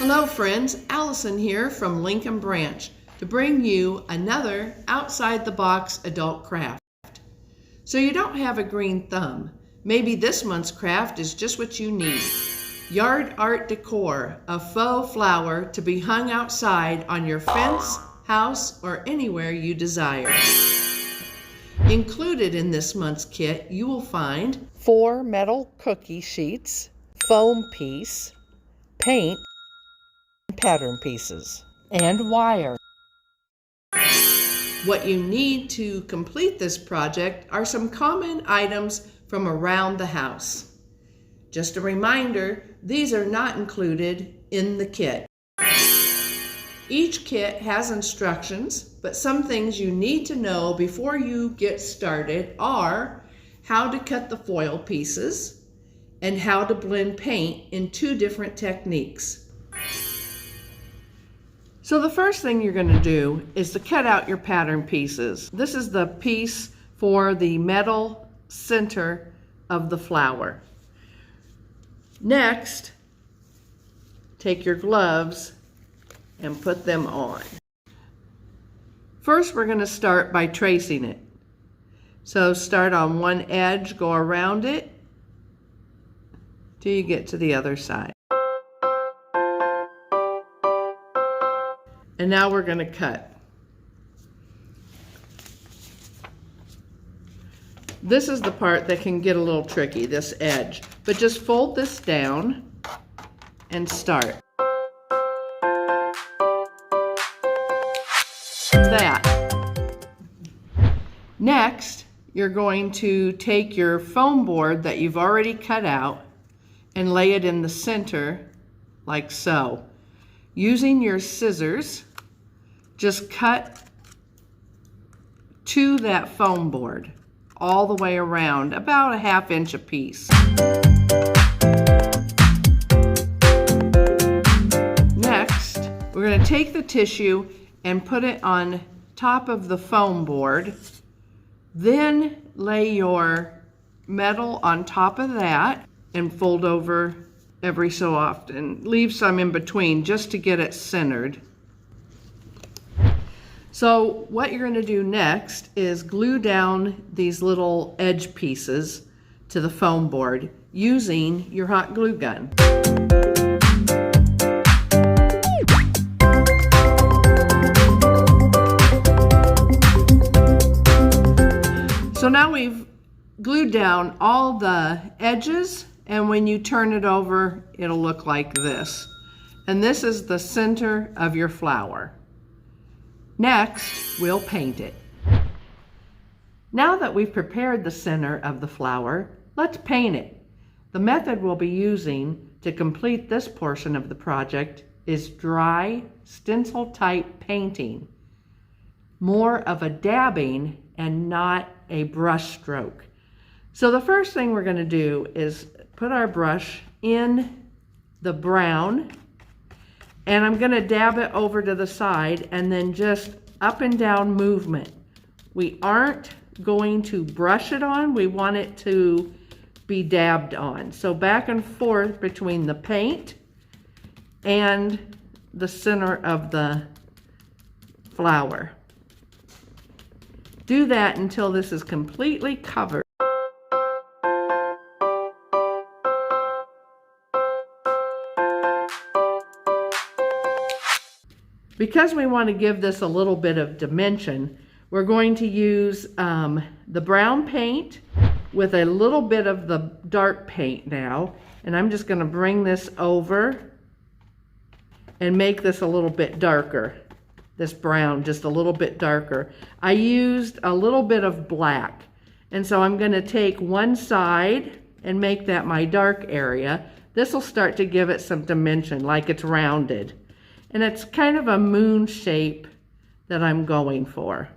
Hello friends, Allison here from Lincoln Branch to bring you another outside-the-box adult craft. So you don't have a green thumb. Maybe this month's craft is just what you need. Yard art decor, a faux flower to be hung outside on your fence, house, or anywhere you desire. Included in this month's kit, you will find 4 metal cookie sheets, foam piece, paint, pattern pieces, and wire. What you need to complete this project are some common items from around the house. Just a reminder, these are not included in the kit. Each kit has instructions, but some things you need to know before you get started are how to cut the foil pieces and how to blend paint in 2 different techniques. So the first thing you're going to do is to cut out your pattern pieces. This is the piece for the metal center of the flower. Next, take your gloves and put them on. First, we're going to start by tracing it. So start on one edge, go around it till you get to the other side. And now we're going to cut. This is the part that can get a little tricky, this edge. But just fold this down and start. That. Next, you're going to take your foam board that you've already cut out and lay it in the center like so. Using your scissors, just cut to that foam board all the way around, about a 1/2 inch a piece. Next, we're going to take the tissue and put it on top of the foam board. Then lay your metal on top of that and fold over every so often. Leave some in between just to get it centered. So what you're going to do next is glue down these little edge pieces to the foam board using your hot glue gun. So now we've glued down all the edges, and when you turn it over, it'll look like this. And this is the center of your flower. Next, we'll paint it. Now that we've prepared the center of the flower, let's paint it. The method we'll be using to complete this portion of the project is dry, stencil-type painting. More of a dabbing and not a brush stroke. So the first thing we're going to do is put our brush in the brown, and I'm going to dab it over to the side and then just up and down movement. We aren't going to brush it on, we want it to be dabbed on. So back and forth between the paint and the center of the flower. Do that until this is completely covered. Because we want to give this a little bit of dimension, we're going to use the brown paint with a little bit of the dark paint now. And I'm just going to bring this over and make this a little bit darker. This brown, just a little bit darker. I used a little bit of black. And so I'm going to take one side and make that my dark area. This will start to give it some dimension, like it's rounded. And it's kind of a moon shape that I'm going for.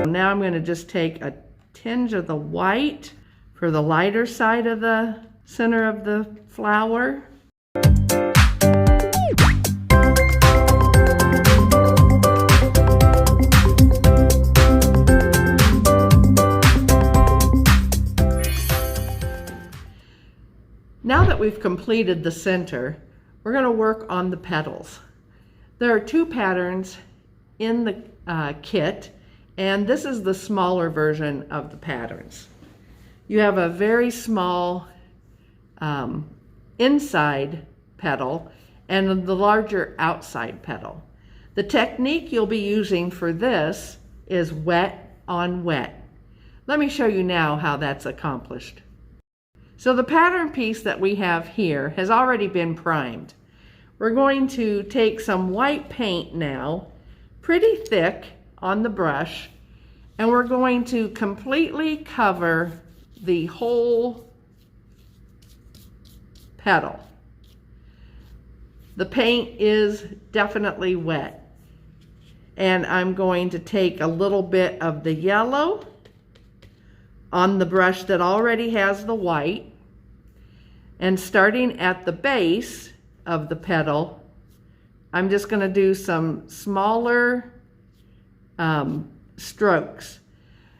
Now I'm going to just take a tinge of the white for the lighter side of the center of the flower. that we've completed the center, we're going to work on the petals. There are 2 patterns in the kit, and this is the smaller version of the patterns. You have a very small inside petal and the larger outside petal. The technique you'll be using for this is wet on wet. Let me show you now how that's accomplished. So the pattern piece that we have here has already been primed. We're going to take some white paint now, pretty thick on the brush, and we're going to completely cover the whole petal. The paint is definitely wet. And I'm going to take a little bit of the yellow on the brush that already has the white, and starting at the base of the petal, I'm just going to do some smaller strokes.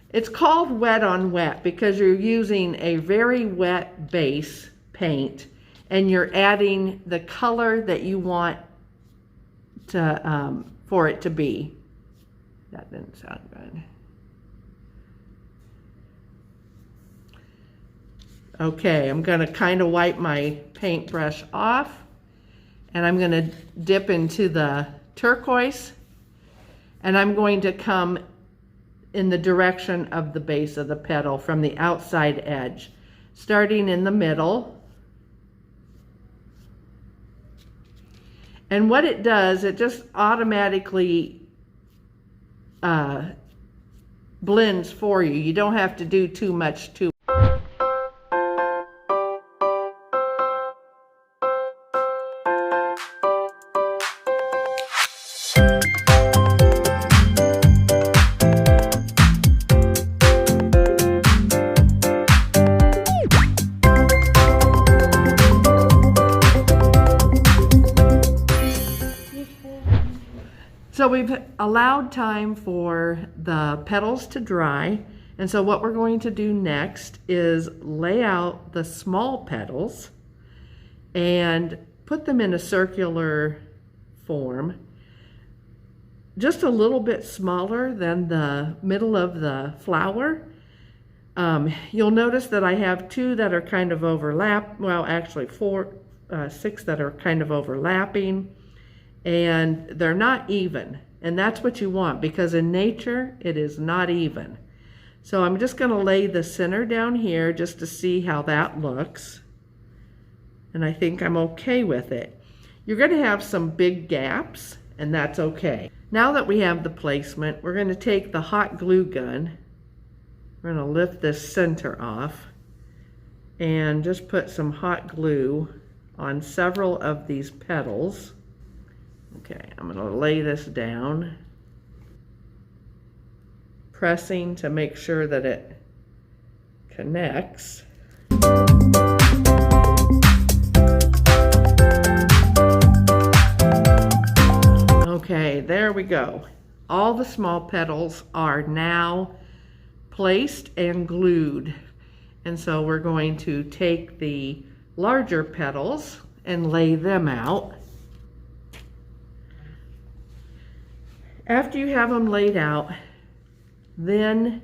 It's called wet on wet because you're using a very wet base paint and you're adding the color that you want to for it to be. That didn't sound good. Okay, I'm going to kind of wipe my paintbrush off, and I'm going to dip into the turquoise, and I'm going to come in the direction of the base of the petal from the outside edge, starting in the middle. And what it does, it just automatically blends for you. You don't have to do too much to it. So we've allowed time for the petals to dry, and so what we're going to do next is lay out the small petals and put them in a circular form, just a little bit smaller than the middle of the flower. You'll notice that I have 2 that are kind of well, actually 6 that are kind of overlapping, and they're not even, and that's what you want, because in nature it is not even. So I'm just going to lay the center down here just to see how that looks, and I think I'm okay with it. You're going to have some big gaps, and that's okay. Now that we have the placement, we're going to take the hot glue gun, we're going to lift this center off and just put some hot glue on several of these petals. Okay, I'm going to lay this down, pressing to make sure that it connects. Okay, there we go. All the small petals are now placed and glued. And so we're going to take the larger petals and lay them out. After you have them laid out, then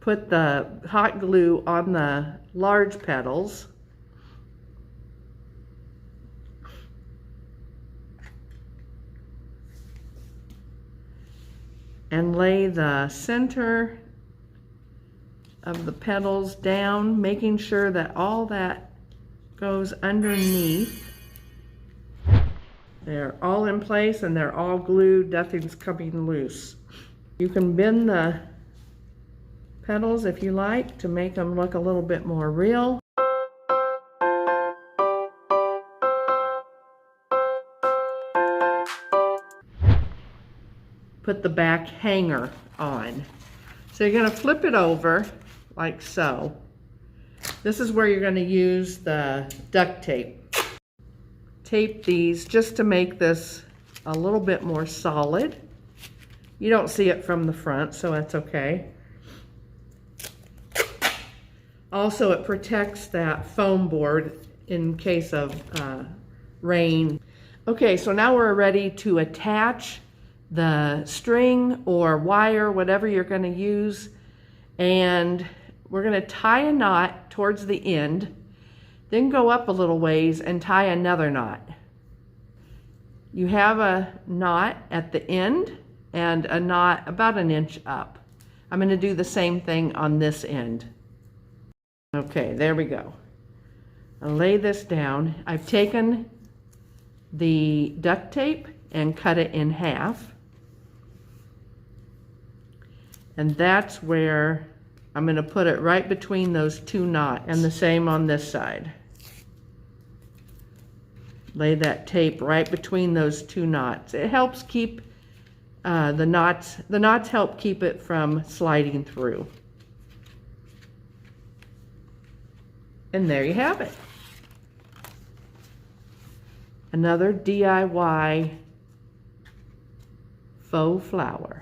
put the hot glue on the large petals. And lay the center of the petals down, making sure that all that goes underneath. They're all in place and they're all glued, nothing's coming loose. You can bend the petals if you like to make them look a little bit more real. Put the back hanger on. So you're going to flip it over like so. This is where you're going to use the duct tape. Tape these just to make this a little bit more solid. You don't see it from the front, so that's okay. Also, it protects that foam board in case of rain. Okay, so now we're ready to attach the string or wire, whatever you're going to use, and we're going to tie a knot towards the end, then go up a little ways and tie another knot. You have a knot at the end and a knot about an inch up. I'm going to do the same thing on this end. Okay, there we go. I'll lay this down. I've taken the duct tape and cut it in half. And that's where I'm going to put it right between those two knots, and the same on this side. Lay that tape right between those two knots. It helps keep the knots help keep it from sliding through. And there you have it. Another DIY faux flower.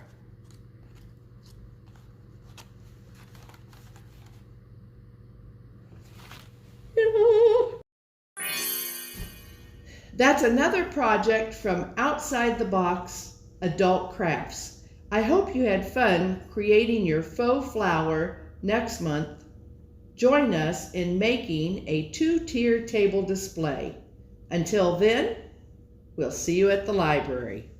That's another project from Outside the Box Adult Crafts. I hope you had fun creating your faux flower next month. Join us in making a 2-tier table display. Until then, we'll see you at the library.